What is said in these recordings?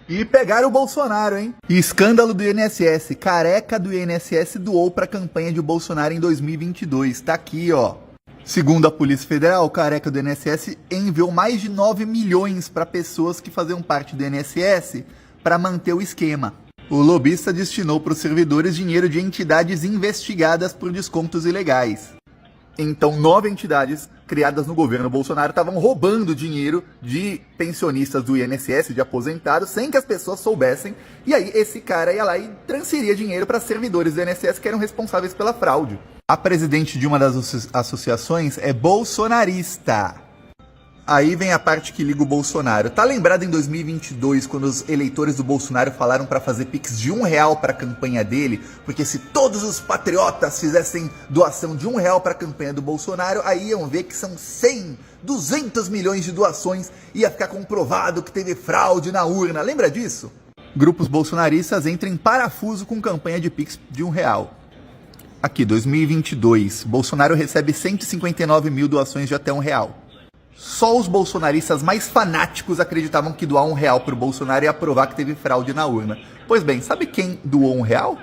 E pegaram o Bolsonaro, hein? Escândalo do INSS. Careca do INSS doou pra campanha de Bolsonaro em 2022. Tá aqui, ó. Segundo a Polícia Federal, o careca do INSS enviou mais de 9 milhões para pessoas que faziam parte do INSS para manter o esquema. O lobista destinou para os servidores dinheiro de entidades investigadas por descontos ilegais. Então, 9 entidades criadas no governo Bolsonaro estavam roubando dinheiro de pensionistas do INSS, de aposentados, sem que as pessoas soubessem. E aí, esse cara ia lá e transferia dinheiro para servidores do INSS que eram responsáveis pela fraude. A presidente de uma das associações é bolsonarista. Aí vem a parte que liga o Bolsonaro. Tá lembrado em 2022, quando os eleitores do Bolsonaro falaram para fazer pix de R$1 para a campanha dele? Porque se todos os patriotas fizessem doação de R$1 para a campanha do Bolsonaro, aí iam ver que são 100, 200 milhões de doações. Ia ficar comprovado que teve fraude na urna. Lembra disso? Grupos bolsonaristas entram em parafuso com campanha de pix de R$1. Aqui, 2022. Bolsonaro recebe 159 mil doações de até R$1. Só os bolsonaristas mais fanáticos acreditavam que doar R$1 pro Bolsonaro ia provar que teve fraude na urna. Pois bem, sabe quem doou R$1?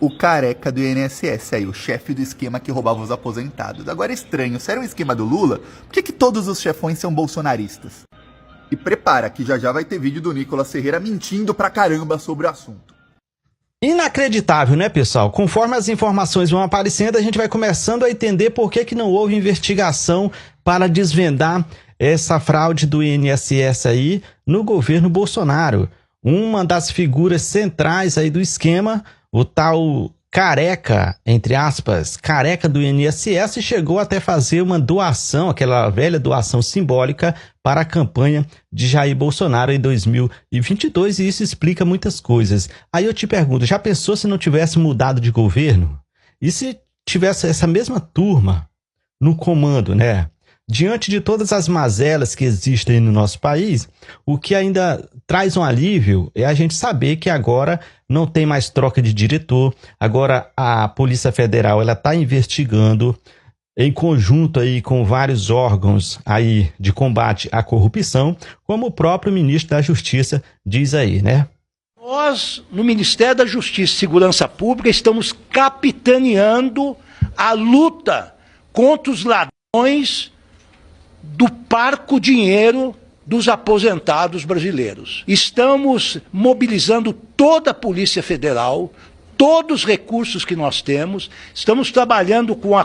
O careca do INSS aí, o chefe do esquema que roubava os aposentados. Agora é estranho, se era um esquema do Lula, por que todos os chefões são bolsonaristas? E prepara, que já vai ter vídeo do Nicolas Ferreira mentindo pra caramba sobre o assunto. Inacreditável, né, pessoal? Conforme as informações vão aparecendo, a gente vai começando a entender por que não houve investigação para desvendar essa fraude do INSS aí no governo Bolsonaro. Uma das figuras centrais aí do esquema, o tal careca, entre aspas, careca do INSS, chegou até fazer uma doação, aquela velha doação simbólica para a campanha de Jair Bolsonaro em 2022, e isso explica muitas coisas. Aí eu te pergunto, já pensou se não tivesse mudado de governo? E se tivesse essa mesma turma no comando, né? Diante de todas as mazelas que existem no nosso país, o que ainda traz um alívio é a gente saber que agora não tem mais troca de diretor. Agora a Polícia Federal ela está investigando em conjunto aí com vários órgãos aí de combate à corrupção, como o próprio ministro da Justiça diz aí, né? Nós, no Ministério da Justiça e Segurança Pública, estamos capitaneando a luta contra os ladrões do parco dinheiro dos aposentados brasileiros. Estamos mobilizando toda a Polícia Federal, todos os recursos que nós temos, estamos trabalhando com a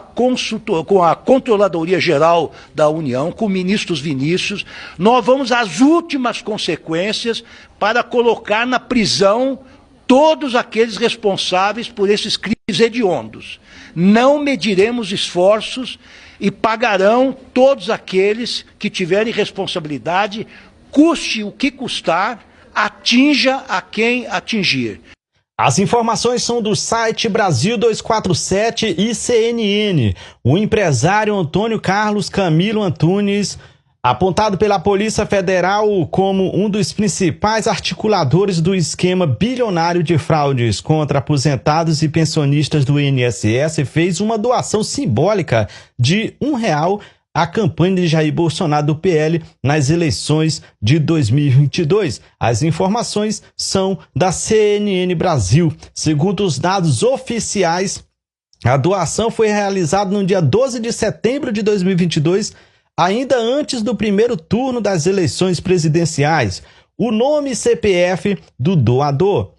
Controladoria Geral da União, com o ministro Vinícius. Nós vamos às últimas consequências para colocar na prisão todos aqueles responsáveis por esses crimes hediondos. Não mediremos esforços e pagarão todos aqueles que tiverem responsabilidade, custe o que custar, atinja a quem atingir. As informações são do site Brasil 247 e CNN. O empresário Antônio Carlos Camilo Antunes, apontado pela Polícia Federal como um dos principais articuladores do esquema bilionário de fraudes contra aposentados e pensionistas do INSS, fez uma doação simbólica de R$1 à campanha de Jair Bolsonaro do PL nas eleições de 2022. As informações são da CNN Brasil. Segundo os dados oficiais, a doação foi realizada no dia 12 de setembro de 2022, ainda antes do primeiro turno das eleições presidenciais. O nome e CPF do doador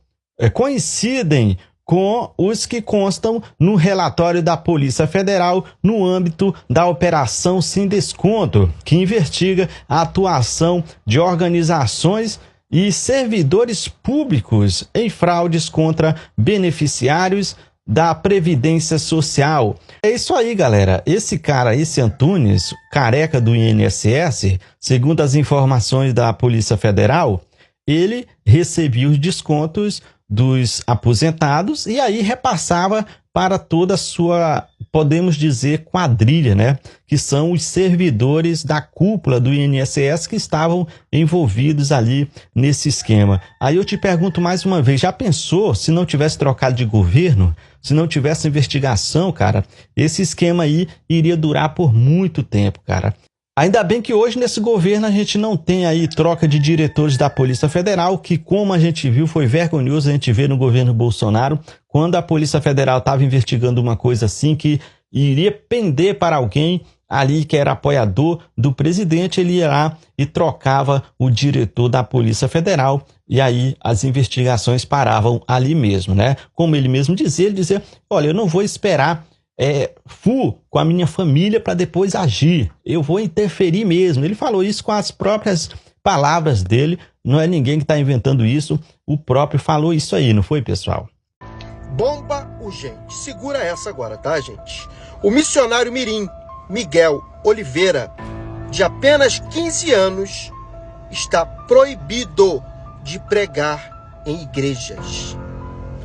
coincidem com os que constam no relatório da Polícia Federal no âmbito da Operação Sem Desconto, que investiga a atuação de organizações e servidores públicos em fraudes contra beneficiários da Previdência Social. É isso aí, galera. Esse cara, esse Antunes, careca do INSS, segundo as informações da Polícia Federal, ele recebia os descontos dos aposentados e aí repassava para toda a sua, podemos dizer, quadrilha, né? Que são os servidores da cúpula do INSS que estavam envolvidos ali nesse esquema. Aí eu te pergunto mais uma vez, já pensou se não tivesse trocado de governo? Se não tivesse investigação, cara, esse esquema aí iria durar por muito tempo, cara. Ainda bem que hoje nesse governo a gente não tem aí troca de diretores da Polícia Federal, que como a gente viu foi vergonhoso a gente ver no governo Bolsonaro, quando a Polícia Federal estava investigando uma coisa assim que iria pender para alguém ali que era apoiador do presidente, ele ia lá e trocava o diretor da Polícia Federal e aí as investigações paravam ali mesmo, né? Como ele mesmo dizia, ele dizia, olha, eu não vou esperar com a minha família para depois agir, eu vou interferir mesmo. Ele falou isso com as próprias palavras dele, não é ninguém que está inventando isso, o próprio falou isso aí, não foi, pessoal? Bomba urgente, segura essa agora, tá, gente? O missionário mirim Miguel Oliveira, de apenas 15 anos, está proibido de pregar em igrejas.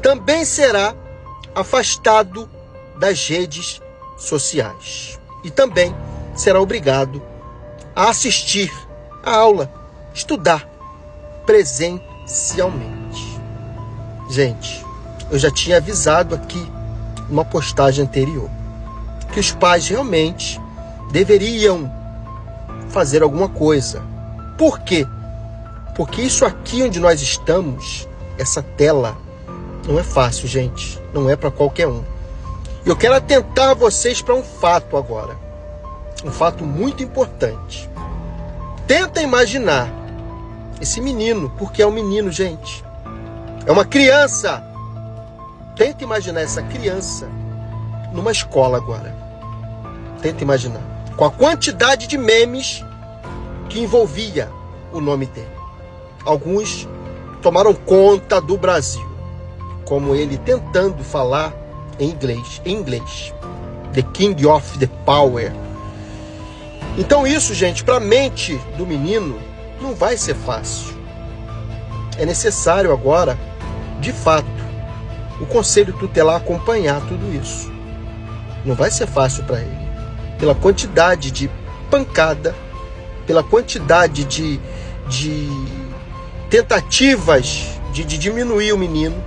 Também será afastado das redes sociais. E também será obrigado a assistir a aula, estudar presencialmente. Gente, eu já tinha avisado aqui numa postagem anterior que os pais realmente deveriam fazer alguma coisa. Por quê? Porque isso aqui onde nós estamos, essa tela, não é fácil, gente. Não é para qualquer um. Eu quero atentar vocês para um fato agora. Um fato muito importante. Tenta imaginar esse menino, porque é um menino, gente. É uma criança. Tenta imaginar essa criança numa escola agora. Tenta imaginar. Com a quantidade de memes que envolvia o nome dele. Alguns tomaram conta do Brasil. Como ele tentando falar em inglês. The King of the Power. Então isso, gente, para a mente do menino, não vai ser fácil. É necessário agora, de fato, o Conselho Tutelar acompanhar tudo isso. Não vai ser fácil para ele. Pela quantidade de pancada, pela quantidade de tentativas de diminuir o menino,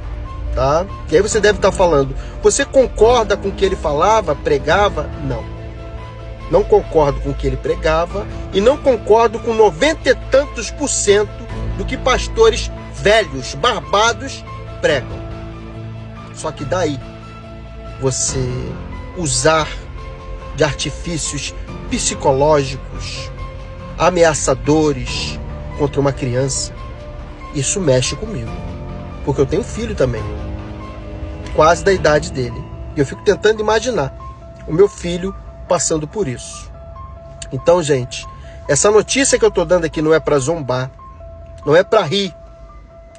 tá? E aí você deve estar falando, você concorda com o que ele falava, pregava? Não. Não concordo com o que ele pregava e não concordo com 90 e tantos % do que pastores velhos, barbados, pregam. Só que daí você usar de artifícios psicológicos, ameaçadores contra uma criança, isso mexe comigo. Porque eu tenho filho também, quase da idade dele. E eu fico tentando imaginar o meu filho passando por isso. Então, gente, essa notícia que eu estou dando aqui não é para zombar, não é para rir,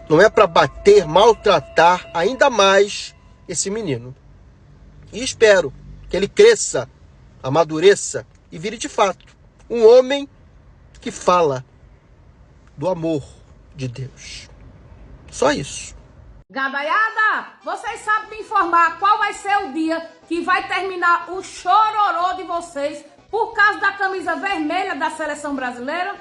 não é para bater, maltratar ainda mais esse menino. E espero que ele cresça, amadureça e vire de fato um homem que fala do amor de Deus. Só isso. Gadaiada, vocês sabem me informar qual vai ser o dia que vai terminar o chororô de vocês por causa da camisa vermelha da seleção brasileira?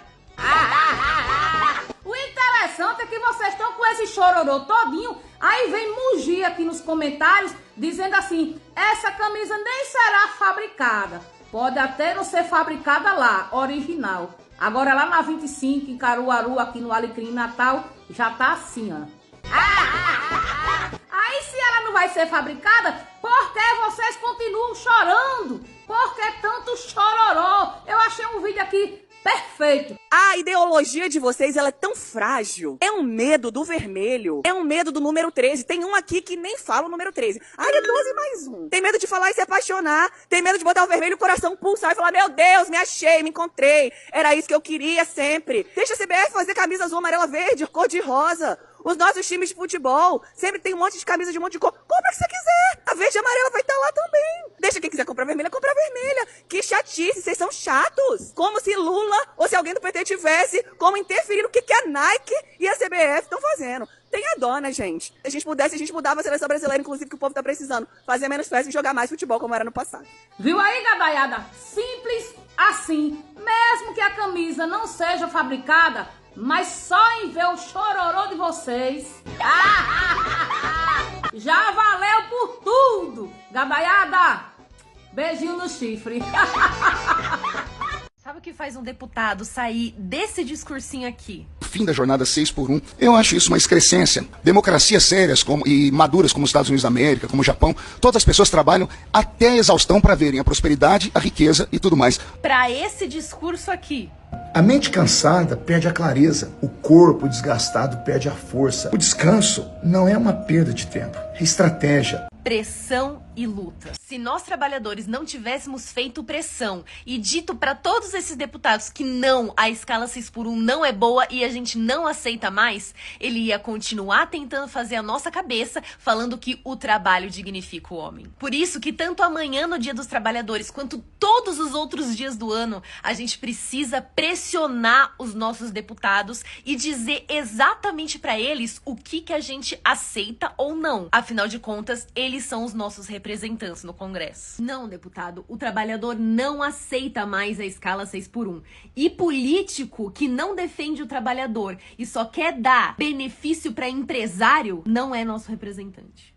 O interessante é que vocês estão com esse chororô todinho, aí vem mugir aqui nos comentários dizendo assim, essa camisa nem será fabricada. Pode até não ser fabricada lá, original. Agora lá na 25, em Caruaru, aqui no Alecrim Natal, já tá assim, ó. Aí se ela não vai ser fabricada, por que vocês continuam chorando? Por que tanto chororô? Eu achei um vídeo aqui perfeito. A ideologia de vocês, ela é tão frágil. É um medo do vermelho. É um medo do número 13. Tem um aqui que nem fala o número 13. Ai, é 12 mais um. Tem medo de falar e se apaixonar. Tem medo de botar o vermelho, o coração pulsar e falar, meu Deus, me achei, me encontrei. Era isso que eu queria sempre. Deixa a CBF fazer camisa azul, amarela, verde, cor de rosa. Os nossos times de futebol sempre tem um monte de camisa de um monte de cor. Compra o que você quiser. A verde e amarela vai estar lá também. Deixa quem quiser comprar vermelha, comprar vermelha. Que chatice, vocês são chatos. Como se Lula ou se alguém do PT tivesse como interferir no que a Nike e a CBF estão fazendo. Tenha dó, né, gente? Se a gente pudesse, a gente mudava a seleção brasileira, inclusive, que o povo tá precisando. Fazer menos festa e jogar mais futebol, como era no passado. Viu aí, gadaiada? Simples assim. Mesmo que a camisa não seja fabricada, mas só em ver o chororô de vocês, já valeu por tudo. Gadaiada, beijinho no chifre. Sabe o que que faz um deputado sair desse discursinho aqui? Fim da jornada 6x1, eu acho isso uma excrescência. Democracias sérias e maduras como os Estados Unidos da América, como o Japão, todas as pessoas trabalham até a exaustão para verem a prosperidade, a riqueza e tudo mais. Para esse discurso aqui. A mente cansada perde a clareza, o corpo desgastado perde a força. O descanso não é uma perda de tempo, é estratégia. Pressão e luta. Se nós trabalhadores não tivéssemos feito pressão e dito para todos esses deputados que não, a escala 6x1 não é boa e a gente não aceita mais, ele ia continuar tentando fazer a nossa cabeça falando que o trabalho dignifica o homem. Por isso que tanto amanhã no Dia dos Trabalhadores quanto todos os outros dias do ano, a gente precisa pressionar os nossos deputados e dizer exatamente para eles o que a gente aceita ou não. Afinal de contas, eles são os nossos representantes no Congresso. Não, deputado, o trabalhador não aceita mais a escala 6x1. E político que não defende o trabalhador e só quer dar benefício para empresário não é nosso representante.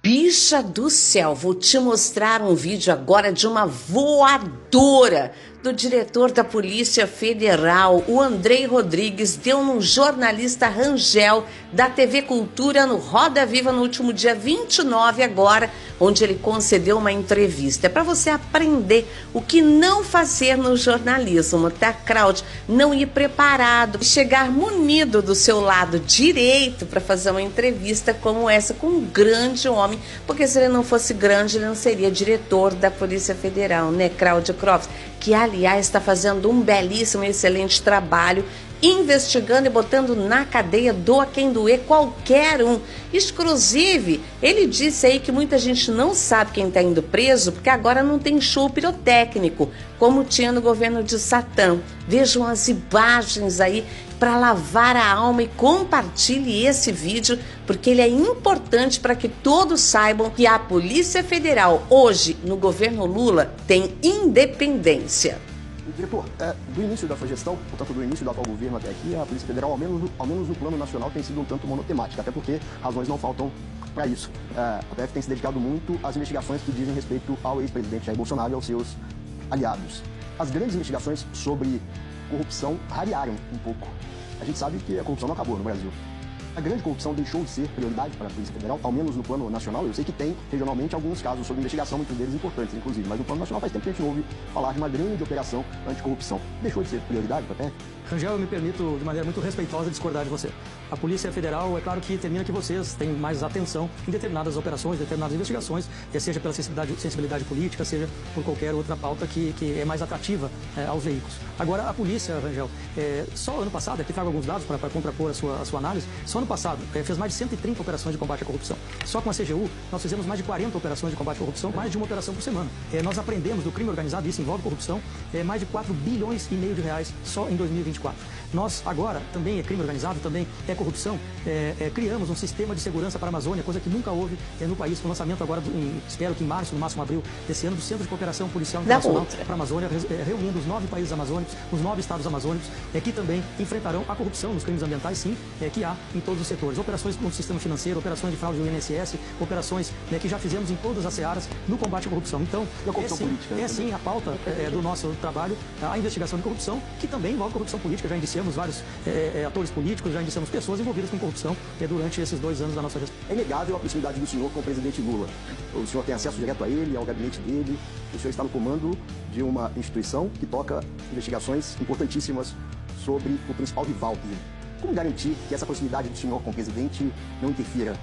Bicha do céu, vou te mostrar um vídeo agora de uma voadora do diretor da Polícia Federal, o Andrei Rodrigues, deu num jornalista Rangel da TV Cultura no Roda Viva no último dia 29 agora, onde ele concedeu uma entrevista. É para você aprender o que não fazer no jornalismo, tá, Claudio? Não ir preparado, chegar munido do seu lado direito para fazer uma entrevista como essa com um grande homem, porque se ele não fosse grande, ele não seria diretor da Polícia Federal, né, Cláudio Cróvis? Que, aliás, está fazendo um belíssimo e excelente trabalho, investigando e botando na cadeia, doa quem doer, qualquer um. Inclusive, ele disse aí que muita gente não sabe quem está indo preso, porque agora não tem show pirotécnico, como tinha no governo de Satã. Vejam as imagens aí para lavar a alma e compartilhe esse vídeo, porque ele é importante para que todos saibam que a Polícia Federal, hoje, no governo Lula, tem independência. Diretor, do início da sua gestão, portanto do início do atual governo até aqui, a Polícia Federal, ao menos no plano nacional, tem sido um tanto monotemática, até porque razões não faltam para isso. A PF tem se dedicado muito às investigações que dizem respeito ao ex-presidente Jair Bolsonaro e aos seus aliados. As grandes investigações sobre corrupção rarearam um pouco. A gente sabe que a corrupção não acabou no Brasil. A grande corrupção deixou de ser prioridade para a Polícia Federal, ao menos no plano nacional. Eu sei que tem, regionalmente, alguns casos sobre investigação, muitos deles importantes, inclusive, mas no plano nacional faz tempo que a gente não ouve falar de uma grande operação anticorrupção. Deixou de ser prioridade para a PF? Rangel, eu me permito, de maneira muito respeitosa, discordar de você. A Polícia Federal, é claro que determina que vocês têm mais atenção em determinadas operações, determinadas investigações, seja pela sensibilidade política, seja por qualquer outra pauta que é mais atrativa aos veículos. Agora, a polícia, Rangel, só ano passado, aqui trago alguns dados para contrapor a sua análise, só ano passado fez mais de 130 operações de combate à corrupção. Só com a CGU, nós fizemos mais de 40 operações de combate à corrupção, mais de uma operação por semana. Nós aprendemos do crime organizado, isso envolve corrupção, mais de 4 bilhões e meio de reais só em 2024. Nós agora, também é crime organizado, também é corrupção, criamos um sistema de segurança para a Amazônia, coisa que nunca houve no país, com o lançamento agora, espero que em março, no máximo abril desse ano, do Centro de Cooperação Policial Internacional para a Amazônia, reunindo os 9 países amazônicos, os 9 estados amazônicos, que também enfrentarão a corrupção nos crimes ambientais, sim, que há em todos os setores. Operações no sistema financeiro, operações de fraude do INSS, operações que já fizemos em todas as searas no combate à corrupção. Então, sim a pauta do nosso trabalho, a investigação de corrupção, que também envolve corrupção política. Já indiciamos vários atores políticos, já indiciamos pessoas envolvidas com corrupção durante esses 2 anos da nossa gestão. É inegável a proximidade do senhor com o presidente Lula. O senhor tem acesso direto a ele, ao gabinete dele. O senhor está no comando de uma instituição que toca investigações importantíssimas sobre o principal rival dele. Como garantir que essa proximidade do senhor com o presidente não interfira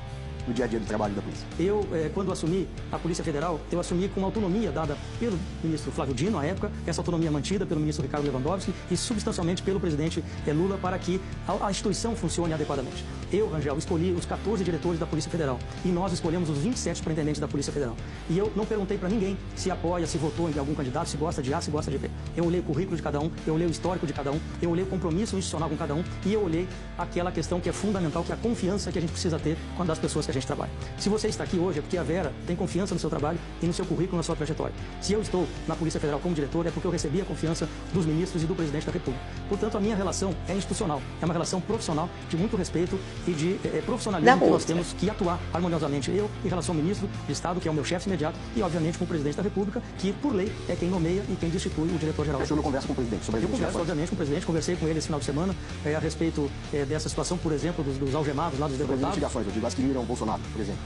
no dia a dia do trabalho da polícia? Eu, quando assumi a Polícia Federal, eu assumi com autonomia dada pelo ministro Flávio Dino, à época, essa autonomia mantida pelo ministro Ricardo Lewandowski e substancialmente pelo presidente Lula para que a instituição funcione adequadamente. Eu, Rangel, escolhi os 14 diretores da Polícia Federal e nós escolhemos os 27 superintendentes da Polícia Federal. E eu não perguntei para ninguém se apoia, se votou em algum candidato, se gosta de A, se gosta de B. Eu olhei o currículo de cada um, eu olhei o histórico de cada um, eu olhei o compromisso institucional com cada um e eu olhei aquela questão que é fundamental, que é a confiança que a gente precisa ter quando as pessoas que gente trabalha. Se você está aqui hoje é porque a Vera tem confiança no seu trabalho e no seu currículo, na sua trajetória. Se eu estou na Polícia Federal como diretor, é porque eu recebi a confiança dos ministros e do presidente da República. Portanto, a minha relação é institucional, é uma relação profissional, de muito respeito e de profissionalismo que nós temos que atuar harmoniosamente. Eu, em relação ao ministro de Estado, que é o meu chefe imediato, e obviamente com o presidente da República, que por lei é quem nomeia e quem destitui o diretor-geral. O senhor não conversa com o presidente sobre as Eu converso, investigações? obviamente, com o presidente, conversei com ele esse final de semana a respeito dessa situação, por exemplo, dos algemados lá dos Sobre as deputados. investigações, eu digo as que miram o Bolsonaro, por exemplo.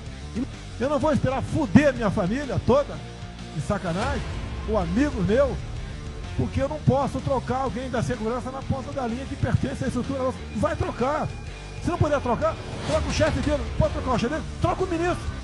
Eu não vou esperar fuder minha família toda, de sacanagem, ou amigo meu, porque eu não posso trocar alguém da segurança na ponta da linha que pertence à estrutura. Vai trocar. Se não puder trocar, troca o chefe dele. Pode trocar o chefe dele? Troca o ministro.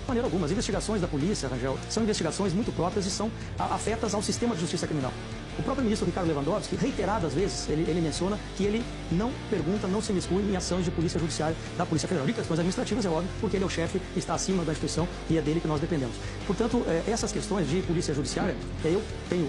De maneira alguma, as investigações da polícia, Rangel, são investigações muito próprias e são afetas ao sistema de justiça criminal. O próprio ministro Ricardo Lewandowski, reiteradas vezes, ele menciona que ele não pergunta, não se miscui em ações de polícia judiciária da Polícia Federal. De questões administrativas, é óbvio, porque ele é o chefe, está acima da instituição e é dele que nós dependemos. Portanto, essas questões de polícia judiciária, eu tenho,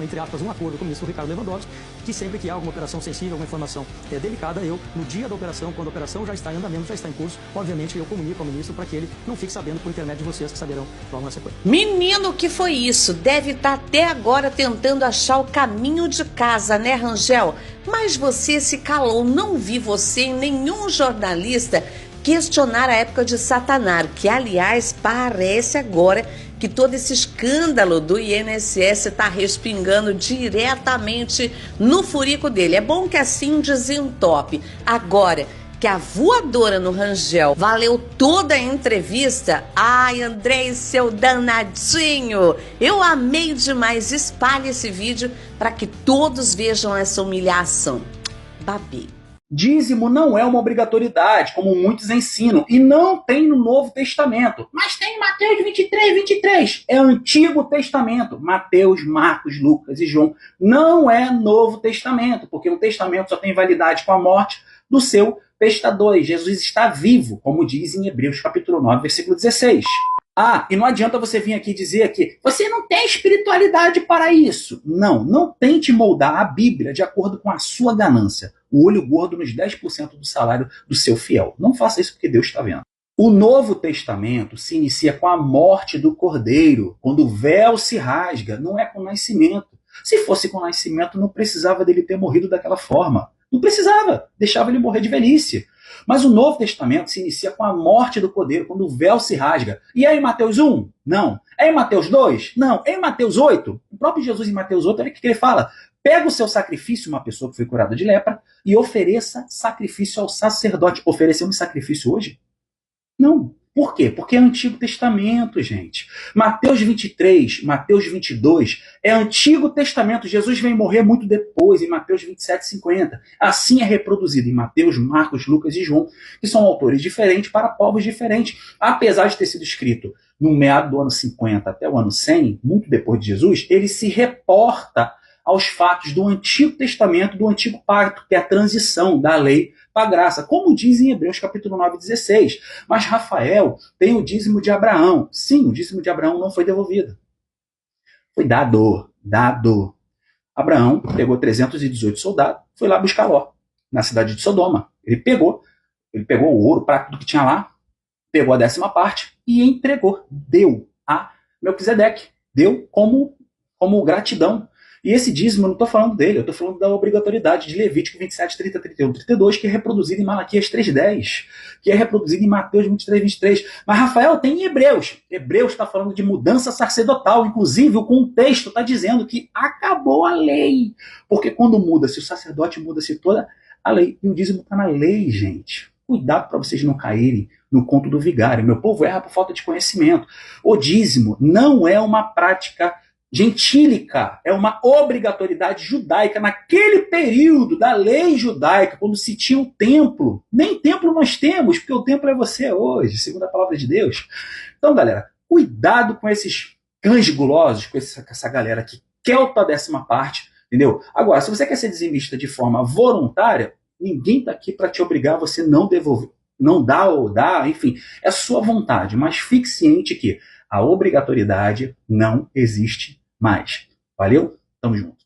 entre aspas, um acordo com o ministro Ricardo Lewandowski, que sempre que há alguma operação sensível, alguma informação delicada, eu, no dia da operação, quando a operação já está em andamento, já está em curso, obviamente eu comunico ao ministro para que ele não fique sabendo por intermédio de vocês, que saberão logo na sequência. Menino, que foi isso? Deve estar até agora tentando achar o caminho de casa, né, Rangel? Mas você se calou, não vi você e nenhum jornalista questionar a época de Satanás, que aliás parece agora que todo esse escândalo do INSS está respingando diretamente no furico dele. É bom que assim desentope. Agora, que a voadora no Rangel valeu toda a entrevista. Ai, Andrei, seu danadinho, eu amei demais. Espalhe esse vídeo para que todos vejam essa humilhação. Babei. Dízimo não é uma obrigatoriedade, como muitos ensinam, e não tem no Novo Testamento. Mas tem em Mateus 23. É Antigo Testamento. Mateus, Marcos, Lucas e João. Não é Novo Testamento, porque o Testamento só tem validade com a morte do seu pecador. Jesus está vivo, como diz em Hebreus capítulo 9, versículo 16. Ah, e não adianta você vir aqui dizer que você não tem espiritualidade para isso. Não tente moldar a Bíblia de acordo com a sua ganância. O olho gordo nos 10% do salário do seu fiel. Não faça isso porque Deus está vendo. O Novo Testamento se inicia com a morte do Cordeiro, quando o véu se rasga, não é com o nascimento. Se fosse com o nascimento, não precisava dele ter morrido daquela forma. Não precisava, deixava ele morrer de velhice. Mas o Novo Testamento se inicia com a morte do Cordeiro, quando o véu se rasga. E é em Mateus 1? Não. É em Mateus 2? Não. É em Mateus 8? O próprio Jesus em Mateus 8, olha o que ele fala. Pega o seu sacrifício, uma pessoa que foi curada de lepra, e ofereça sacrifício ao sacerdote. Oferecemos sacrifício hoje? Não. Por quê? Porque é Antigo Testamento, gente. Mateus 23, Mateus 22 é Antigo Testamento. Jesus vem morrer muito depois, em Mateus 27:50. Assim é reproduzido em Mateus, Marcos, Lucas e João, que são autores diferentes para povos diferentes. Apesar de ter sido escrito no meado do ano 50 até o ano 100, muito depois de Jesus, ele se reporta aos fatos do Antigo Testamento, do Antigo Pacto, que é a transição da lei para a graça, como diz em Hebreus capítulo 9, 16. Mas Rafael tem o dízimo de Abraão. Sim, o dízimo de Abraão não foi devolvido. Foi dado. Abraão pegou 318 soldados, foi lá buscar Ló, na cidade de Sodoma. Ele pegou o ouro, o prato do que tinha lá, pegou a 10ª parte e entregou. Deu a Melquisedeque. Deu como gratidão. E esse dízimo, eu não estou falando dele, eu estou falando da obrigatoriedade de Levítico 27, 30, 31, 32, que é reproduzido em Malaquias 3:10, que é reproduzido em Mateus 23, 23. Mas Rafael tem em Hebreus. Hebreus está falando de mudança sacerdotal, inclusive o contexto está dizendo que acabou a lei. Porque quando muda-se o sacerdote, muda-se toda a lei. E o dízimo está na lei, gente. Cuidado para vocês não caírem no conto do vigário. Meu povo erra por falta de conhecimento. O dízimo não é uma prática gentílica, é uma obrigatoriedade judaica. Naquele período da lei judaica, quando se tinha o templo, nem templo nós temos, porque o templo é você hoje, segundo a palavra de Deus. Então, galera, cuidado com esses cães gulosos, com essa galera que quer a 10ª parte, entendeu? Agora, se você quer ser dizimista de forma voluntária, ninguém está aqui para te obrigar a você não devolver, não dar ou dar, enfim, é sua vontade, mas fique ciente que a obrigatoriedade não existe mais. Valeu? Tamo junto.